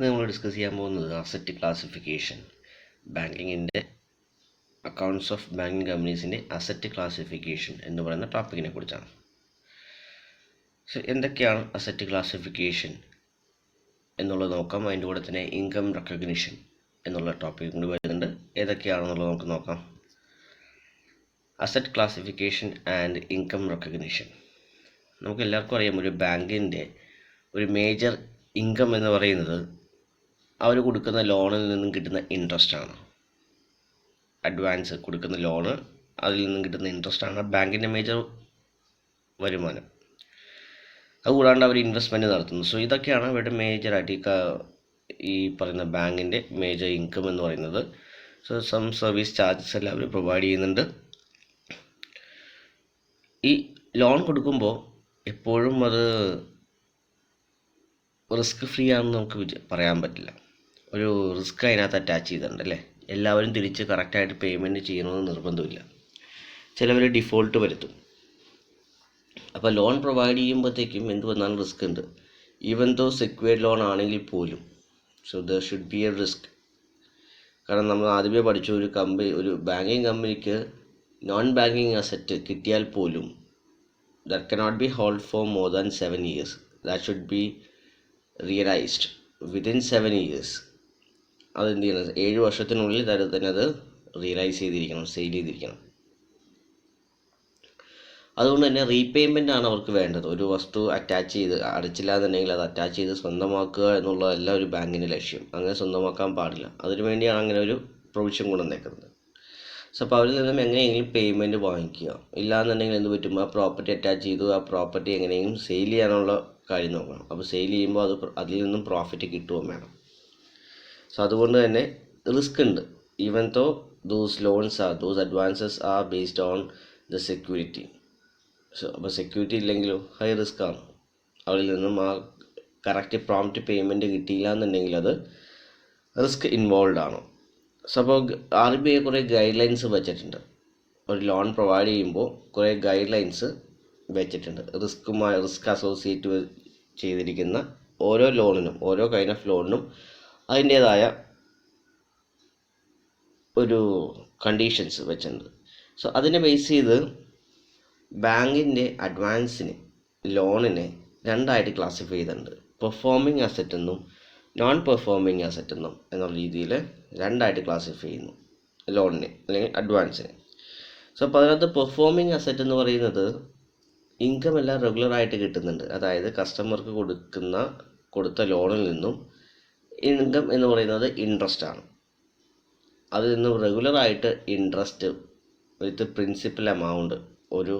ഇന്ന് നമ്മൾ ഡിസ്കസ് ചെയ്യാൻ പോകുന്നത് അസറ്റ് ക്ലാസിഫിക്കേഷൻ, ബാങ്കിങ്ങിൻ്റെ അക്കൗണ്ട്സ് ഓഫ് ബാങ്കിങ് കമ്പനീസിൻ്റെ അസറ്റ് ക്ലാസിഫിക്കേഷൻ എന്ന് പറയുന്ന ടോപ്പിക്കിനെ കുറിച്ചാണ്. എന്തൊക്കെയാണ് അസറ്റ് ക്ലാസിഫിക്കേഷൻ എന്നുള്ളത് നോക്കാം. അതിൻ്റെ കൂടെ തന്നെ ഇൻകം റെക്കഗ്നിഷൻ എന്നുള്ള ടോപ്പിക് കൂടി വരുന്നുണ്ട്. ഏതൊക്കെയാണെന്നുള്ളത് നമുക്ക് നോക്കാം. Asset classification and income recognition. നമുക്ക് എല്ലാവർക്കും അറിയാം, ഒരു ബാങ്കിൻ്റെ ഒരു മേജർ ഇൻകം എന്ന് പറയുന്നത് അവർ കൊടുക്കുന്ന ലോണിൽ നിന്നും കിട്ടുന്ന ഇൻട്രസ്റ്റ് ആണ്. അഡ്വാൻസ് കൊടുക്കുന്ന ലോണ്, അതിൽ നിന്നും കിട്ടുന്ന ഇൻട്രസ്റ്റ് ആണ് ബാങ്കിൻ്റെ മേജർ വരുമാനം. അതുകൂടാണ്ട് അവർ ഇൻവെസ്റ്റ്മെൻറ്റ് നടത്തുന്നു. സോ ഇതൊക്കെയാണ് അവരുടെ മേജറായിട്ട് ഈ പറയുന്ന ബാങ്കിൻ്റെ മേജർ ഇൻകം എന്ന് പറയുന്നത്. സോ സം സർവീസ് ചാർജസ് എല്ലാം അവർ പ്രൊവൈഡ് ചെയ്യുന്നുണ്ട്. ഈ ലോൺ കൊടുക്കുമ്പോൾ എപ്പോഴും അത് റിസ്ക് ഫ്രീ ആണെന്ന് നമുക്ക് പറയാൻ പറ്റില്ല. ഒരു റിസ്ക് അതിനകത്ത് അറ്റാച്ച് ചെയ്തിട്ടുണ്ട് അല്ലേ. എല്ലാവരും തിരിച്ച് കറക്റ്റായിട്ട് പേയ്മെൻറ്റ് ചെയ്യണമെന്ന് നിർബന്ധമില്ല. ചിലവർ ഡിഫോൾട്ട് വരുത്തും. അപ്പോൾ ലോൺ പ്രൊവൈഡ് ചെയ്യുമ്പോഴത്തേക്കും എന്ത് വന്നാലും റിസ്ക് ഉണ്ട്. ഈവൻ ദോ സെക്യൂർഡ് ലോൺ ആണെങ്കിൽ പോലും. So there should be A risk. കാരണം നമ്മൾ ആദ്യമേ പഠിച്ച ഒരു ബാങ്കിങ് കമ്പനിക്ക് നോൺ ബാങ്കിങ് അസറ്റ് കിട്ടിയാൽ പോലും that cannot be held for more than 7 years. That should be realized within 7 years. അത് എന്ത് ചെയ്യണം, 7 വർഷത്തിനുള്ളിൽ തന്നെ അത് റിയലൈസ് ചെയ്തിരിക്കണം, സെയിൽ ചെയ്തിരിക്കണം. അതുകൊണ്ട് തന്നെ റീപേയ്മെൻ്റ് ആണ് അവർക്ക് വേണ്ടത്. ഒരു വസ്തു അറ്റാച്ച് ചെയ്ത് അടച്ചില്ല എന്നുണ്ടെങ്കിൽ അത് അറ്റാച്ച് ചെയ്ത് സ്വന്തമാക്കുക എന്നുള്ളതല്ല ഒരു ബാങ്കിൻ്റെ ലക്ഷ്യം. അങ്ങനെ സ്വന്തമാക്കാൻ പാടില്ല. അതിനുവേണ്ടിയാണ് അങ്ങനെ ഒരു പ്രൊവിഷൻ കൊണ്ടുവന്നേക്കുന്നത്. സോ അപ്പോൾ അവരിൽ നിന്നും എങ്ങനെയെങ്കിലും പേയ്മെൻറ്റ് വാങ്ങിക്കുക. ഇല്ലാന്നുണ്ടെങ്കിൽ എന്ത് പറ്റും, ആ പ്രോപ്പർട്ടി അറ്റാച്ച് ചെയ്തു, ആ പ്രോപ്പർട്ടി എങ്ങനെയെങ്കിലും സെയിൽ ചെയ്യാനുള്ള കാര്യം നോക്കണം. അപ്പോൾ സെയിൽ ചെയ്യുമ്പോൾ അതിൽ നിന്നും പ്രോഫിറ്റ് കിട്ടുകയും വേണം. സോ അതുകൊണ്ട് തന്നെ റിസ്ക് ഉണ്ട്. Even though those advances are based on the security. So അപ്പോൾ സെക്യൂരിറ്റി ഇല്ലെങ്കിലോ ഹൈ റിസ്ക് ആണ്. അവരിൽ നിന്നും ആ കറക്റ്റ് പ്രോംപ്റ്റ് പേയ്മെൻറ്റ് കിട്ടിയില്ല എന്നുണ്ടെങ്കിൽ അത് റിസ്ക് ഇൻവോൾവ് ആണ്. സോ അപ്പോൾ RBI കുറേ ഗൈഡ് ലൈൻസ് വെച്ചിട്ടുണ്ട്. ഒരു ലോൺ പ്രൊവൈഡ് ചെയ്യുമ്പോൾ കുറേ ഗൈഡ് ലൈൻസ് വെച്ചിട്ടുണ്ട്. റിസ്ക് അസോസിയേറ്റ് ചെയ്തിരിക്കുന്ന ഓരോ ലോണിനും, ഓരോ കൈൻഡ് ഓഫ് ലോണിനും അതിൻ്റേതായ ഒരു കണ്ടീഷൻസ് വെച്ചിട്ടുണ്ട്. സോ അതിനെ ബേസ് ചെയ്ത് ബാങ്കിൻ്റെ ലോണിനെ രണ്ടായിട്ട് ക്ലാസിഫൈ ചെയ്തിട്ടുണ്ട്. പെർഫോമിംഗ് അസറ്റ് എന്നും നോൺ പെർഫോമിംഗ് അസറ്റ് എന്നും എന്നുള്ള രീതിയിൽ രണ്ടായിട്ട് ക്ലാസിഫൈ ചെയ്യുന്നു ലോണിനെ അല്ലെങ്കിൽ അഡ്വാൻസിനെ. സോ അപ്പോൾ അതിനകത്ത് പെർഫോമിംഗ് അസറ്റ് എന്ന് പറയുന്നത് ഇൻകം എല്ലാം റെഗുലറായിട്ട് കിട്ടുന്നുണ്ട്. അതായത് കസ്റ്റമർക്ക് കൊടുത്ത ലോണിൽ നിന്നും ഇൻകം എന്ന് പറയുന്നത് ഇൻട്രസ്റ്റ് ആണ്. അതിൽ നിന്നും റെഗുലറായിട്ട് ഇൻട്രസ്റ്റ് വിത്ത് പ്രിൻസിപ്പൽ എമൗണ്ട്, ഒരു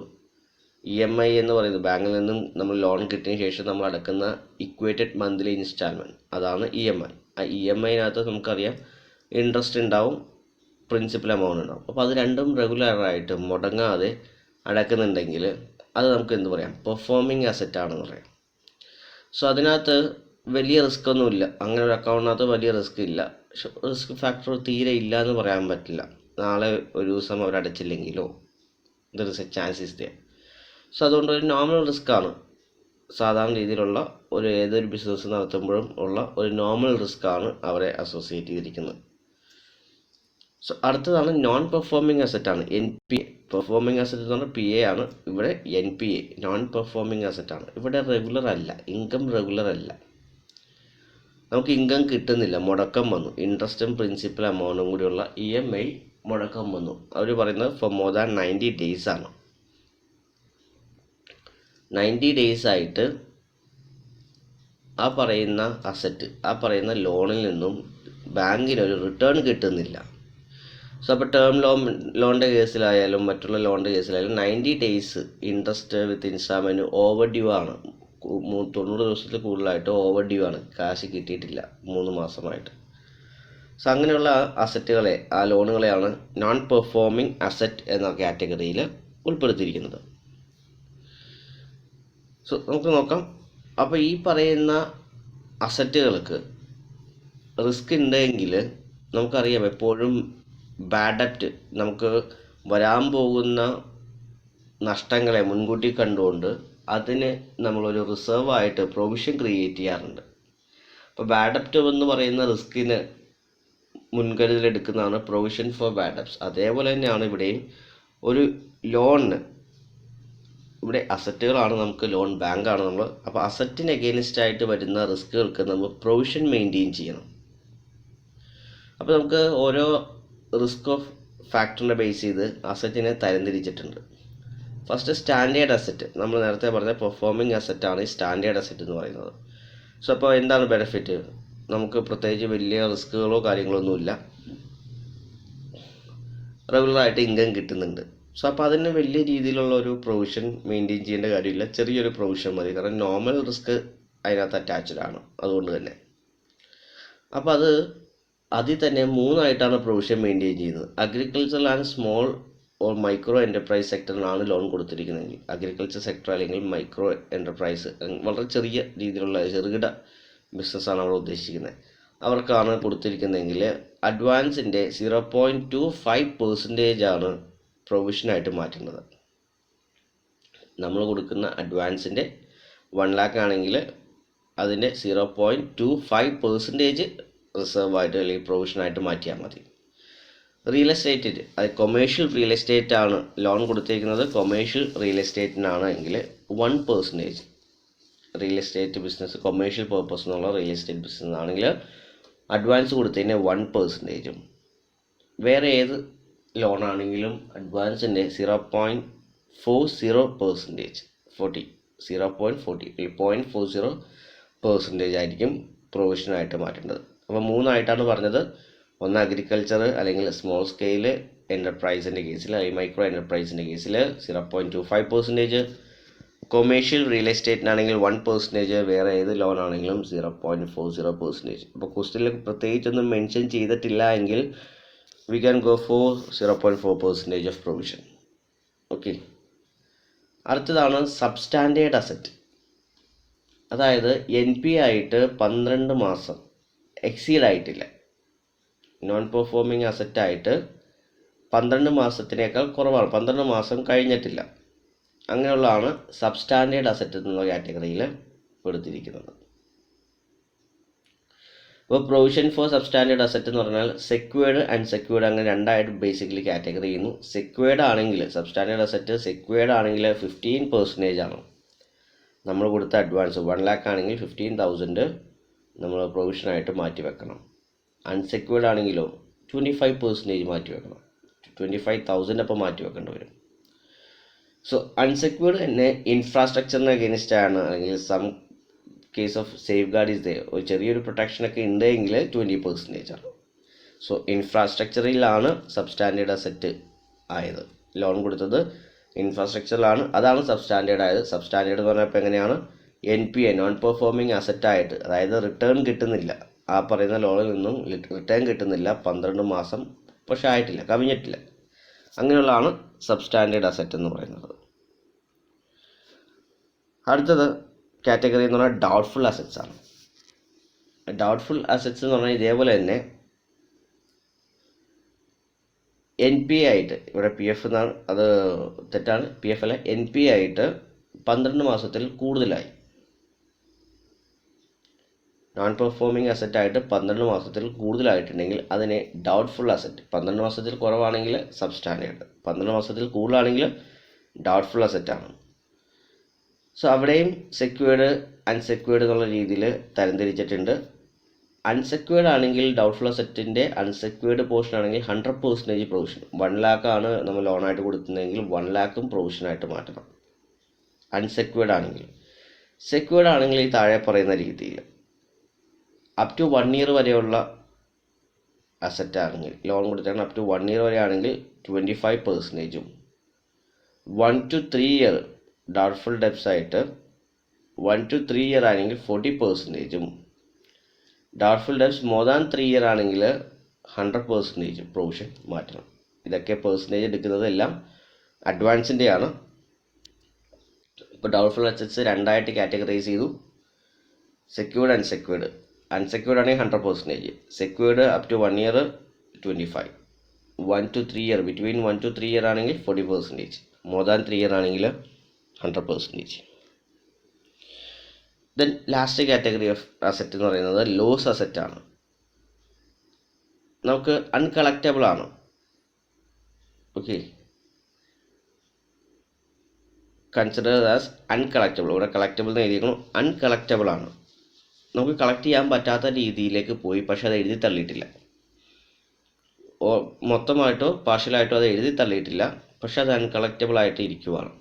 EMI എന്ന് പറയുന്നത് ബാങ്കിൽ നിന്നും നമ്മൾ ലോൺ കിട്ടിയതിന് ശേഷം നമ്മൾ അടക്കുന്ന ഇക്വേറ്റഡ് മന്ത്ലി ഇൻസ്റ്റാൾമെൻറ്റ്, അതാണ് EMI. ആ EMIനകത്ത് നമുക്കറിയാം ഇൻട്രസ്റ്റ് ഉണ്ടാവും, പ്രിൻസിപ്പൽ എമൗണ്ട് ഉണ്ടാവും. അപ്പോൾ അത് രണ്ടും റെഗുലറായിട്ട് മുടങ്ങാതെ അടക്കുന്നുണ്ടെങ്കിൽ അത് നമുക്ക് എന്ത് പറയാം, പെർഫോമിംഗ് അസറ്റ് ആണെന്ന് പറയാം. സോ അതിനകത്ത് വലിയ റിസ്ക് ഒന്നുമില്ല. അങ്ങനെ ഒരു അക്കൗണ്ടിനകത്ത് വലിയ റിസ്ക് ഇല്ല. റിസ്ക് ഫാക്ടർ തീരെ ഇല്ല എന്ന് പറയാൻ പറ്റില്ല. നാളെ ഒരു ദിവസം അവർ അടച്ചില്ലെങ്കിലോ there is a chance is there. So അതുകൊണ്ട് ഒരു നോർമൽ റിസ്ക് ആണ്. സാധാരണ രീതിയിലുള്ള ഏതൊരു ബിസിനസ് നടത്തുമ്പോഴും ഉള്ള ഒരു നോർമൽ റിസ്ക് ആണ് അവരെ അസോസിയേറ്റ് ചെയ്തിരിക്കുന്നത്. സോ അടുത്തതാണ് നോൺ പെർഫോമിംഗ് അസറ്റ് ആണ്, NPA. പെർഫോമിംഗ് അസറ്റ് എന്ന് പറഞ്ഞാൽ PA ആണ്. ഇവിടെ NPA, നോൺ പെർഫോമിംഗ് അസറ്റ് ആണ്. ഇവിടെ റെഗുലർ അല്ല, ഇൻകം റെഗുലർ അല്ല. നമുക്ക് ഇൻകം കിട്ടുന്നില്ല, മുടക്കം വന്നു. ഇൻട്രസ്റ്റും പ്രിൻസിപ്പൽ എമൗണ്ടും കൂടിയുള്ള EMI മുടക്കം വന്നു. അവർ പറയുന്നത് ഫോർ മോർ ദാൻ 90 days ആണ്. 90 days ആയിട്ട് ആ പറയുന്ന അസറ്റ്, ആ പറയുന്ന ലോണിൽ നിന്നും ബാങ്കിനൊരു റിട്ടേൺ കിട്ടുന്നില്ല. സോ അപ്പോൾ ടേം ലോണിൻ്റെ കേസിലായാലും മറ്റുള്ള ലോണിൻ്റെ കേസിലായാലും 90 days ഇൻട്രസ്റ്റ് വിത്ത് ഇൻസ്റ്റാൾമെൻറ്റ് ഓവർ ഡ്യൂ ആണ്. 90 ദിവസത്തിൽ കൂടുതലായിട്ട് ഓവർ ഡ്യൂ ആണ്, കാശ് കിട്ടിയിട്ടില്ല 3 മാസമായിട്ട്. സോ അങ്ങനെയുള്ള അസറ്റുകളെ, ആ ലോണുകളെയാണ് നോൺ പെർഫോമിംഗ് അസറ്റ് എന്ന കാറ്റഗറിയിൽ ഉൾപ്പെടുത്തിയിരിക്കുന്നത്. സോ നമുക്ക് നോക്കാം. അപ്പോൾ ഈ പറയുന്ന അസറ്റുകൾക്ക് റിസ്ക് ഉണ്ടെങ്കിൽ നമുക്കറിയാം എപ്പോഴും ബാഡ് ഡെപ്റ്റ്, നമുക്ക് വരാൻ പോകുന്ന നഷ്ടങ്ങളെ മുൻകൂട്ടി കണ്ടുകൊണ്ട് അതിന് നമ്മളൊരു റിസർവായിട്ട് പ്രൊവിഷൻ ക്രിയേറ്റ് ചെയ്യാറുണ്ട്. അപ്പോൾ ബാഡ് ഡെപ്റ്റ് എന്ന് പറയുന്ന റിസ്കിന് മുൻകരുതലെടുക്കുന്നതാണ് പ്രൊവിഷൻ ഫോർ ബാഡ് ഡെപ്റ്റ്സ്. അതേപോലെ തന്നെയാണ് ഇവിടെയും ഒരു ലോണിന് ഇവിടെ അസറ്റുകളാണ് നമുക്ക് ലോൺ, ബാങ്കാണ് നമ്മൾ. അപ്പോൾ അസറ്റിന് എഗെയിൻസ്റ്റ് ആയിട്ട് വരുന്ന റിസ്കുകൾക്ക് നമ്മൾ പ്രൊവിഷൻ മെയിൻറ്റെയിൻ ചെയ്യണം. അപ്പോൾ നമുക്ക് ഓരോ റിസ്ക് ഓഫ് ഫാക്ടറിനെ ബേസ് ചെയ്ത് അസറ്റിനെ തരംതിരിച്ചിട്ടുണ്ട്. ഫസ്റ്റ് സ്റ്റാൻഡേർഡ് അസറ്റ്, നമ്മൾ നേരത്തെ പറഞ്ഞ പെർഫോമിംഗ് അസറ്റാണ് ഈ സ്റ്റാൻഡേർഡ് അസറ്റ് എന്ന് പറയുന്നത്. സോ അപ്പോൾ എന്താണ് ബെനിഫിറ്റ്? നമുക്ക് പ്രത്യേകിച്ച് വലിയ റിസ്കുകളോ കാര്യങ്ങളൊന്നുമില്ല, റെഗുലറായിട്ട് ഇൻകം കിട്ടുന്നുണ്ട്. സോ അപ്പോൾ അതിന് വലിയ രീതിയിലുള്ള ഒരു പ്രൊവിഷൻ മെയിൻറ്റെയിൻ ചെയ്യേണ്ട കാര്യമില്ല, ചെറിയൊരു പ്രൊവിഷൻ മതി. കാരണം നോർമൽ റിസ്ക് അതിനകത്ത് അറ്റാച്ച്ഡ് ആണ്. അതുകൊണ്ട് തന്നെ അപ്പോൾ അത് അതിൽ തന്നെ 3 ആയിട്ടാണ് പ്രൊവിഷൻ മെയിൻറ്റെയിൻ ചെയ്യുന്നത്. Agriculture and small or micro enterprise സെക്ടറിനാണ് ലോൺ കൊടുത്തിരിക്കുന്നതെങ്കിൽ, അഗ്രികൾച്ചർ സെക്ടർ അല്ലെങ്കിൽ മൈക്രോ എൻ്റർപ്രൈസ്, വളരെ ചെറിയ രീതിയിലുള്ള ചെറുകിട ബിസിനസ്സാണ് നമ്മൾ ഉദ്ദേശിക്കുന്നത്, അവർക്കാണ് കൊടുത്തിരിക്കുന്നതെങ്കിൽ അഡ്വാൻസിൻ്റെ 0.25% ആണ് പ്രൊവിഷനായിട്ട് മാറ്റുന്നത്. നമ്മൾ കൊടുക്കുന്ന അഡ്വാൻസിൻ്റെ 1 lakh ആണെങ്കിൽ അതിൻ്റെ 0.25% റിസർവ് ആയിട്ട് അല്ലെങ്കിൽ പ്രൊവിഷനായിട്ട് മാറ്റിയാൽ മതി. റിയൽ എസ്റ്റേറ്റിൽ, അത് കൊമേഴ്ഷ്യൽ റിയൽ എസ്റ്റേറ്റ് ആണ് ലോൺ കൊടുത്തിരിക്കുന്നത്. കൊമേഴ്ഷ്യൽ റിയൽ എസ്റ്റേറ്റിനാണ് എങ്കിൽ 1% real estate business, commercial purpose എന്നുള്ള റിയൽ എസ്റ്റേറ്റ് ബിസിനസ് ആണെങ്കിൽ അഡ്വാൻസ് കൊടുത്തതിന് 1%. വേറെ ഏത് ലോണാണെങ്കിലും അഡ്വാൻസിൻ്റെ 0.40% ആയിരിക്കും പ്രൊവിഷനായിട്ട് മാറ്റേണ്ടത്. അപ്പോൾ 3 ആയിട്ടാണ് പറഞ്ഞത്. ഒന്ന് അഗ്രികൾച്ചർ അല്ലെങ്കിൽ സ്മോൾ സ്കെയിൽ എൻ്റർപ്രൈസിൻ്റെ കേസിൽ, അല്ലെങ്കിൽ മൈക്രോ എൻ്റർപ്രൈസിൻ്റെ കേസിൽ 0.25%, കൊമേഴ്ഷ്യൽ റിയൽ എസ്റ്റേറ്റിനാണെങ്കിൽ 1%, വേറെ ഏത് ലോൺ ആണെങ്കിലും 0.40%. അപ്പോൾ ക്വസ്റ്റ്യനിൽ പ്രത്യേകിച്ചൊന്നും മെൻഷൻ ചെയ്തിട്ടില്ല എങ്കിൽ we can go for 0.4% of provision. Okay, അടുത്തതാണ് സബ്സ്റ്റാൻഡേർഡ് അസറ്റ്. അതായത് NP ആയിട്ട് 12 മാസം എക്സീഡ് ആയിട്ടില്ല, നോൺ പെർഫോമിംഗ് അസറ്റായിട്ട് 12 മാസത്തിനേക്കാൾ കുറവാണ്, 12 മാസം കഴിഞ്ഞിട്ടില്ല, അങ്ങനെയുള്ളതാണ് സബ്സ്റ്റാൻഡേർഡ് അസറ്റ് എന്നുള്ള കാറ്റഗറിയിൽ പെടുത്തിയിരിക്കുന്നത്. അപ്പോൾ പ്രൊവിഷൻ ഫോർ സബ്സ്റ്റാൻഡേർഡ് അസറ്റ് എന്ന് പറഞ്ഞാൽ സെക്വേർഡ് അൺസെക്വേർഡ് അങ്ങനെ 2 ആയിട്ട് ബേസിക്കലി കാറ്റഗറി ചെയ്യുന്നു. സെക്വേർഡ് ആണെങ്കിൽ, സബ്സ്റ്റാൻഡേർഡ് അസറ്റ് സെക്വേർഡ് ആണെങ്കിൽ 15% ആണ് നമ്മൾ കൊടുത്ത അഡ്വാൻസ്. 1 lakh ആണെങ്കിൽ 15,000 നമ്മൾ പ്രൊവിഷനായിട്ട് മാറ്റി വെക്കണം. അൺസെക്വേർഡ് ആണെങ്കിലോ 25% മാറ്റി വെക്കണം, 25,000 അപ്പം മാറ്റി വെക്കേണ്ടി വരും. സോ അൺസെക്വേർഡ് തന്നെ ഇൻഫ്രാസ്ട്രക്ചറിന് അഗെയിൻസ്റ്റ് ആണ്, അല്ലെങ്കിൽ some case of safeguard is there, ഒരു ചെറിയൊരു പ്രൊട്ടക്ഷനൊക്കെ ഉണ്ടെങ്കിൽ 20% ആണ്. സോ ഇൻഫ്രാസ്ട്രക്ചറിലാണ് സബ്സ്റ്റാൻഡേർഡ് അസറ്റ് ആയത്, ലോൺ കൊടുത്തത് ഇൻഫ്രാസ്ട്രക്ചറിലാണ്, അതാണ് സബ്സ്റ്റാൻഡേർഡ് ആയത്. സബ്സ്റ്റാൻഡേർഡ് എന്ന് പറഞ്ഞപ്പോൾ എങ്ങനെയാണ്? NPA, നോൺ പെർഫോമിംഗ് അസറ്റായിട്ട്, അതായത് റിട്ടേൺ കിട്ടുന്നില്ല, ആ പറയുന്ന ലോണിൽ നിന്നും റിട്ടേൺ കിട്ടുന്നില്ല, 12 മാസം പക്ഷെ ആയിട്ടില്ല, കവിഞ്ഞിട്ടില്ല, അങ്ങനെയുള്ളതാണ് സബ്സ്റ്റാൻഡേർഡ് അസറ്റ് എന്ന് പറയുന്നത്. അടുത്തത് കാറ്റഗറി എന്ന് പറഞ്ഞാൽ ഡൗട്ട്ഫുൾ അസറ്റ്സ് ആണ്. ഡൗട്ട്ഫുൾ അസറ്റ്സ് എന്ന് പറഞ്ഞാൽ ഇതേപോലെ തന്നെ NPA ആയിട്ട്, ഇവിടെ PF എന്നാണ്, അത് തെറ്റാണ്, PF അല്ല, NPA ആയിട്ട് 12 മാസത്തിൽ കൂടുതലായി, നോൺ പെർഫോമിംഗ് അസറ്റായിട്ട് 12 മാസത്തിൽ കൂടുതലായിട്ടുണ്ടെങ്കിൽ അതിനെ ഡൗട്ട്ഫുൾ അസറ്റ്. 12 മാസത്തിൽ കുറവാണെങ്കിൽ സബ്സ്റ്റാൻഡേർഡ്, 12 മാസത്തിൽ കൂടുതലാണെങ്കിൽ ഡൗട്ട്ഫുൾ അസറ്റാണ്. സോ അവിടെയും സെക്വേർഡ് അൺസെക്വേർഡ് എന്നുള്ള രീതിയിൽ തരംതിരിച്ചിട്ടുണ്ട്. അൺസെക്വേർഡ് ആണെങ്കിൽ ഡൗട്ട്ഫുൾ അസറ്റിൻ്റെ അൺസെക്വേർഡ് പോർഷൻ ആണെങ്കിൽ 100% പ്രൊവിഷൻ. 1 lakh ആണ് നമ്മൾ ലോണായിട്ട് കൊടുക്കുന്നതെങ്കിൽ 1 lakh പ്രൊവിഷനായിട്ട് മാറ്റണം അൺസെക്വേർഡ് ആണെങ്കിൽ. സെക്വേർഡ് ആണെങ്കിൽ ഈ താഴെ പറയുന്ന രീതിയിൽ അപ് ടു 1 year വരെയുള്ള അസറ്റ് ആണെങ്കിൽ, ലോൺ കൊടുത്താണ് അപ് ടു 1 year വരെ ആണെങ്കിൽ 25%, 1 to 3 year ഡൗട്ട്ഫുൾ ഡെപ്റ്റ്സ് ആയിട്ട് 1 to 3 year ആണെങ്കിൽ 40%, doubtful debts more than 3 year ആണെങ്കിൽ 100% പ്രൊവിഷൻ മാറ്റണം. ഇതൊക്കെ പെർസെൻറ്റേജ് എടുക്കുന്നത് എല്ലാം അഡ്വാൻസിൻ്റെയാണ്. ഇപ്പോൾ ഡൗട്ട്ഫുൾ അസറ്റ്സ് 2 ആയിട്ട് കാറ്റഗറൈസ് ചെയ്തു, സെക്യൂർഡ് അൺസെക്യൂർഡ്. അൺസെക്യൂർഡ് ആണെങ്കിൽ 100%, secured up to 1 year 25, 1 to 3 year, between 1 to 3 year ആണെങ്കിൽ 40%, മോർ ദാൻ 3 year ആണെങ്കിൽ 100%. Then last category of asset എന്ന് പറയുന്നത് ലോസ് അസറ്റാണ്. നമുക്ക് അൺകളക്റ്റബിൾ ആണ്. Okay, consider as uncollectible. ഇവിടെ കളക്റ്റബിൾ എന്ന് എഴുതിയിരിക്കണം, അൺകളക്റ്റബിൾ ആണ്. നമുക്ക് കളക്ട് ചെയ്യാൻ പറ്റാത്ത രീതിയിലേക്ക് പോയി, പക്ഷെ അത് എഴുതി തള്ളിയിട്ടില്ല. മൊത്തമായിട്ടോ പാർഷ്യലായിട്ടോ അത് എഴുതി തള്ളിയിട്ടില്ല, പക്ഷെ അത് അൺകളക്റ്റബിൾ ആയിട്ട് ഇരിക്കുവാണ്.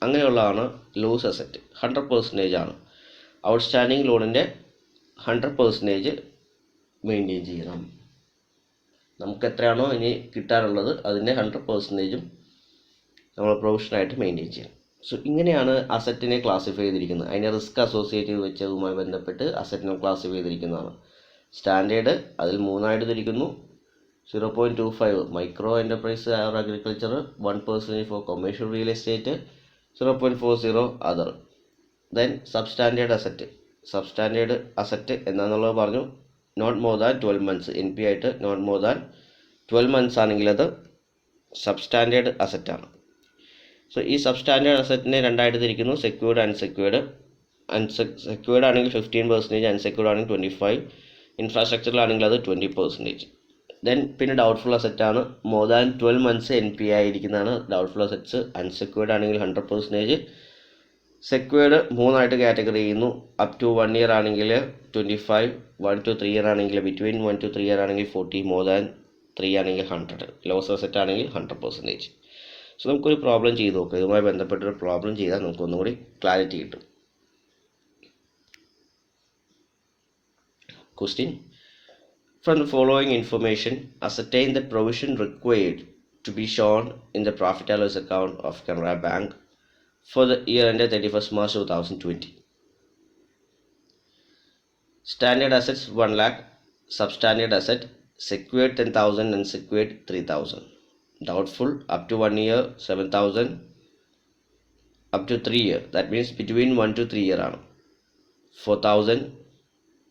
അങ്ങനെയുള്ളതാണ് ലോസ് അസറ്റ്. 100% ആണ്. ഔട്ട്സ്റ്റാൻഡിങ് ലോണിൻ്റെ 100% മെയിൻറ്റെയിൻ ചെയ്യണം. നമുക്ക് എത്രയാണോ ഇനി കിട്ടാനുള്ളത് അതിൻ്റെ 100%ഉം നമ്മൾ പ്രൊവിഷനായിട്ട് മെയിൻറ്റെയിൻ ചെയ്യണം. സോ ഇങ്ങനെയാണ് അസറ്റിനെ ക്ലാസിഫൈ ചെയ്തിരിക്കുന്നത്. അതിൻ്റെ റിസ്ക് അസോസിയേറ്റ് വെച്ചതുമായി ബന്ധപ്പെട്ട് അസറ്റിനെ ക്ലാസിഫൈ ചെയ്തിരിക്കുന്നതാണ്. സ്റ്റാൻഡേർഡ് അതിൽ 3 തിരിക്കുന്നു. 0.25 micro enterprise or agriculture, 1% for commercial real estate, 0.40 other. Then substandard asset. Substandard asset എന്താണെന്നുള്ളത് പറഞ്ഞു. Not more than 12 months NP ആയിട്ട് നോട്ട് മോർ ദാൻ 12 months ആണെങ്കിൽ അത് സബ്സ്റ്റാൻഡേർഡ് അസറ്റാണ്. സോ ഈ സബ്സ്റ്റാൻഡേർഡ് അസറ്റിനെ 2 തിരിക്കുന്നു. Secured, unsecured. സെക്യൂർഡ് ആണെങ്കിൽ 15%, അൺസെക്യൂർഡ് ആണെങ്കിൽ 25%, ഇൻഫ്രാസ്ട്രക്ചറിലാണെങ്കിൽ അത് 20%. ദെൻ പിന്നെ ഡൗട്ട്ഫുൾ അസറ്റാണ്. മോർ ദാൻ 12 months NP ആയിരിക്കുന്നതാണ് ഡൗട്ട്ഫുൾ അസറ്റ്സ്. അൺസെക്യൂർഡ് ആണെങ്കിൽ 100%. സെക്യൂർഡ് 3 കാറ്റഗറി ചെയ്യുന്നു. അപ് ടു 1 year ആണെങ്കിൽ 25, 1 to 3 year ആണെങ്കിൽ, ബിറ്റ്വീൻ 1 to 3 year ആണെങ്കിൽ 40, മോർ ദാൻ 3 ആണെങ്കിൽ 100, ലോസ് അസറ്റ് ആണെങ്കിൽ 100%. സോ നമുക്കൊരു പ്രോബ്ലം ചെയ്ത് നോക്കാം. ഇതുമായി ബന്ധപ്പെട്ടൊരു പ്രോബ്ലം ചെയ്താൽ നമുക്കൊന്നും കൂടി ക്ലാരിറ്റി കിട്ടും. Question: from the following information ascertain the provision required to be shown in the profit and loss account of Canara Bank for the year ended 31st March 2020. Standard assets 1 lakh, substandard asset secured 10,000 and secured 3,000. Doubtful up to 1 year 7,000, up to 3 year, that means between 1 to 3 year ആണ്. 4,000,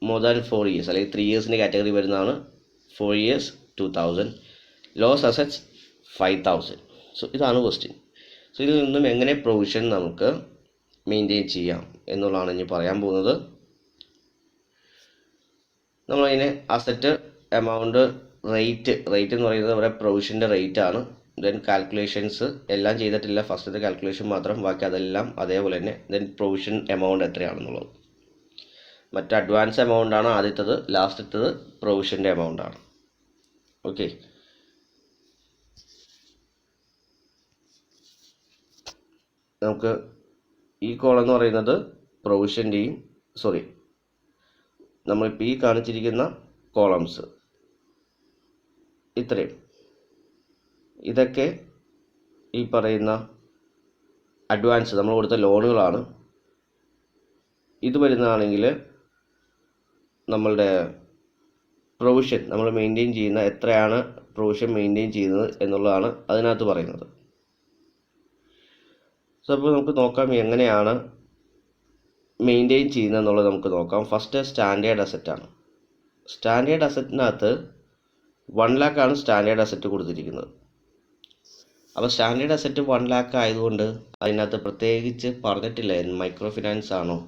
more than 4 years അല്ലെങ്കിൽ 3 years category വരുന്നതാണ്. 4 years 2,000. Loss assets 5,000. So ഇതാണ് question. So ഇതിൽ നിന്നും എങ്ങനെ provision നമുക്ക് maintain ചെയ്യാം എന്നുള്ളതാണ് ഇനി പറയാൻ പോകുന്നത്. നമ്മളതിനെ അസറ്റ്, എമൗണ്ട്, റേറ്റ് എന്ന് പറയുന്നത് ഇവിടെ പ്രൊവിഷൻ്റെ റേറ്റ് ആണ്. ദെൻ കാൽക്കുലേഷൻസ് എല്ലാം ചെയ്തിട്ടില്ല, ഫസ്റ്റത്തെ കാൽക്കുലേഷൻ മാത്രം, ബാക്കി അതെല്ലാം അതേപോലെ തന്നെ. ദെൻ പ്രൊവിഷൻ എമൗണ്ട് എത്രയാണെന്നുള്ളത്. മറ്റ് അഡ്വാൻസ് എമൗണ്ട് ആണ് ആദ്യത്തത്, ലാസ്റ്റത്തത് പ്രൊവിഷൻ്റെ എമൗണ്ട് ആണ്. ഓക്കെ, നമുക്ക് ഈ കോളം എന്ന് പറയുന്നത് പ്രൊവിഷൻ്റെയും, നമ്മളിപ്പോൾ ഈ കാണിച്ചിരിക്കുന്ന കോളംസ് ഇത്രയും, ഇതൊക്കെ ഈ പറയുന്ന അഡ്വാൻസ് നമ്മൾ കൊടുത്ത ലോണുകളാണ്. ഇത് വരുന്നതാണെങ്കിൽ നമ്മളുടെ പ്രൊവിഷൻ നമ്മൾ മെയിൻറ്റെയിൻ ചെയ്യുന്ന, എത്രയാണ് പ്രൊവിഷൻ മെയിൻറ്റെയിൻ ചെയ്യുന്നത് എന്നുള്ളതാണ് അതിനകത്ത് പറയുന്നത്. സോ അപ്പോൾ നമുക്ക് നോക്കാം എങ്ങനെയാണ് മെയിൻറ്റെയിൻ ചെയ്യുന്നത് എന്നുള്ളത് നമുക്ക് നോക്കാം. ഫസ്റ്റ് സ്റ്റാൻഡേർഡ് അസറ്റാണ്. സ്റ്റാൻഡേർഡ് അസറ്റിനകത്ത് 1 lakh ആണ് സ്റ്റാൻഡേർഡ് അസറ്റ് കൊടുത്തിരിക്കുന്നത്. അപ്പോൾ സ്റ്റാൻഡേർഡ് അസറ്റ് 1 lakh ആയതുകൊണ്ട് അതിനകത്ത് പ്രത്യേകിച്ച് പറഞ്ഞിട്ടില്ല മൈക്രോ ഫിനാൻസ് ആണോ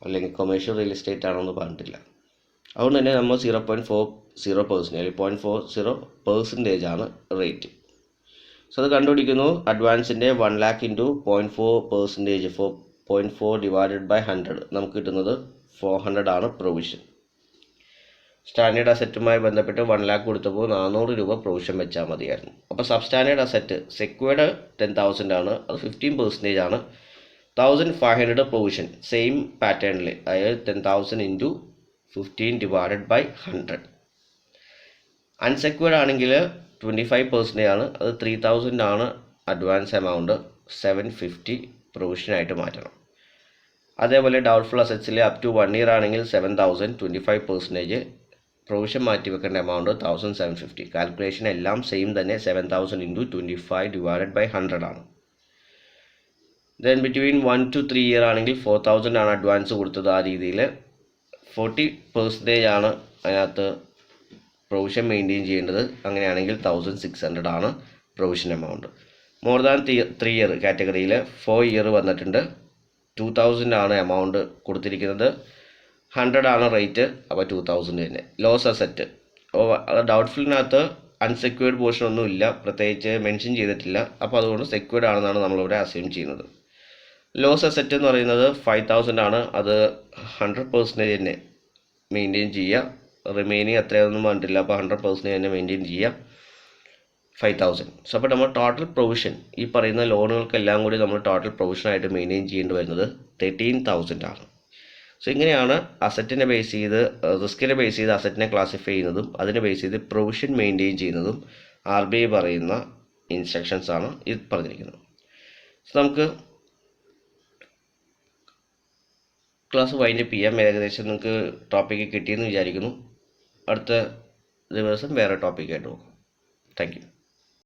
അല്ലെങ്കിൽ കൊമേഴ്ഷ്യൽ റിയൽ എസ്റ്റേറ്റ് ആണോ എന്ന് പറഞ്ഞിട്ടില്ല. അതുകൊണ്ട് തന്നെ നമ്മൾ 0.40% അല്ലെങ്കിൽ 0.40% ആണ് റേറ്റ്. സോ അത് കണ്ടുപിടിക്കുന്നു. അഡ്വാൻസിൻ്റെ 1 lakh ഇൻറ്റു 0.4%, 0.4 ഡിവൈഡഡ് ബൈ 100, നമുക്ക് കിട്ടുന്നത് 400 ആണ് പ്രൊവിഷൻ. സ്റ്റാൻഡേർഡ് അസറ്റുമായി ബന്ധപ്പെട്ട് 1 lakh കൊടുത്തപ്പോൾ 400 രൂപ പ്രൊവിഷൻ വെച്ചാൽ മതിയായിരുന്നു. അപ്പോൾ സബ്സ്റ്റാൻഡേർഡ് അസറ്റ് സെക്യൂർഡ് 10,000 ആണ്, അത് 15% ആണ്. 1,500 പ്രൊവിഷൻ സെയിം പാറ്റേണിൽ, അതായത് 10,000 ഇൻറ്റു 15 ഡിവൈഡഡ് ബൈ 100. അൺസെക്യൂർഡ് ആണെങ്കിൽ 25% ആണ്, അത് 3,000 ആണ് അഡ്വാൻസ് എമൗണ്ട്, 750 പ്രൊവിഷനായിട്ട് മാറ്റണം. അതേപോലെ ഡൗട്ട്ഫുൾ അസറ്റ്സിൽ അപ് ടു 1 year ആണെങ്കിൽ 7,000, 25% പ്രൊവിഷൻ മാറ്റി വെക്കേണ്ട എമൗണ്ട് 1,750. കാൽക്കുലേഷൻ എല്ലാം സെയിം തന്നെ, 7,000 ഇൻറ്റു 25 ഡിവൈഡഡ് ബൈ 100 ആണ്. ദെൻ ബിറ്റ്വീൻ 1 to 3 year ആണെങ്കിൽ 4,000 ആണ് അഡ്വാൻസ് കൊടുത്തത്. ആ രീതിയിൽ 40% ആണ് അതിനകത്ത് പ്രൊവിഷൻ മെയിൻറ്റെയിൻ ചെയ്യേണ്ടത്. അങ്ങനെയാണെങ്കിൽ 1,600 ആണ് provision amount. More than 3 year കാറ്റഗറിയിൽ 4 year വന്നിട്ടുണ്ട്. 2000 ആണ് എമൗണ്ട് കൊടുത്തിരിക്കുന്നത്, 100 ആണ് റേറ്റ്, അപ്പോൾ 2000 തന്നെ. ലോസ് അസറ്റ് ഡൗട്ട്ഫുള്ളിനകത്ത് അൺസെക്യൂർഡ് പോർഷൻ ഒന്നും ഇല്ല, പ്രത്യേകിച്ച് മെൻഷൻ ചെയ്തിട്ടില്ല, അപ്പോൾ അതുകൊണ്ട് സെക്യൂർഡ് ആണെന്നാണ് നമ്മളിവിടെ അസ്യൂം ചെയ്യുന്നത്. ലോസ് അസറ്റ് എന്ന് പറയുന്നത് 5000 ആണ്, അത് 100% തന്നെ മെയിൻറ്റെയിൻ ചെയ്യുക. റിമൈനിങ് അത്രയൊന്നും വേണ്ടില്ല, അപ്പോൾ 100% തന്നെ മെയിൻറ്റെയിൻ ചെയ്യുക 5000. സോ അപ്പോൾ നമ്മൾ ടോട്ടൽ പ്രൊവിഷൻ ഈ പറയുന്ന ലോണുകൾക്കെല്ലാം കൂടി നമ്മൾ ടോട്ടൽ പ്രൊവിഷനായിട്ട് മെയിൻറ്റെയിൻ ചെയ്യേണ്ടി വരുന്നത് 13,000 ആണ്. സോ ഇങ്ങനെയാണ് അസറ്റിനെ ബേസ് ചെയ്ത് റിസ്കിനെ ബേസ് ചെയ്ത് അസറ്റിനെ ക്ലാസിഫൈ ചെയ്യുന്നതും അതിനെ ബേസ് ചെയ്ത് പ്രൊവിഷൻ മെയിൻറ്റെയിൻ ചെയ്യുന്നതും RBI പറയുന്ന ഇൻസ്ട്രക്ഷൻസ് ആണ് ഇത് പറഞ്ഞിരിക്കുന്നത്. സോ നമുക്ക് ക്ലാസ് വൈൻഡപ്പ് ചെയ്യാം. ഏകദേശം നിങ്ങൾക്ക് ടോപ്പിക്ക് കിട്ടിയെന്ന് വിചാരിക്കുന്നു. അടുത്ത ദിവസം വേറെ ടോപ്പിക്കായിട്ട് പോകും. Thank you.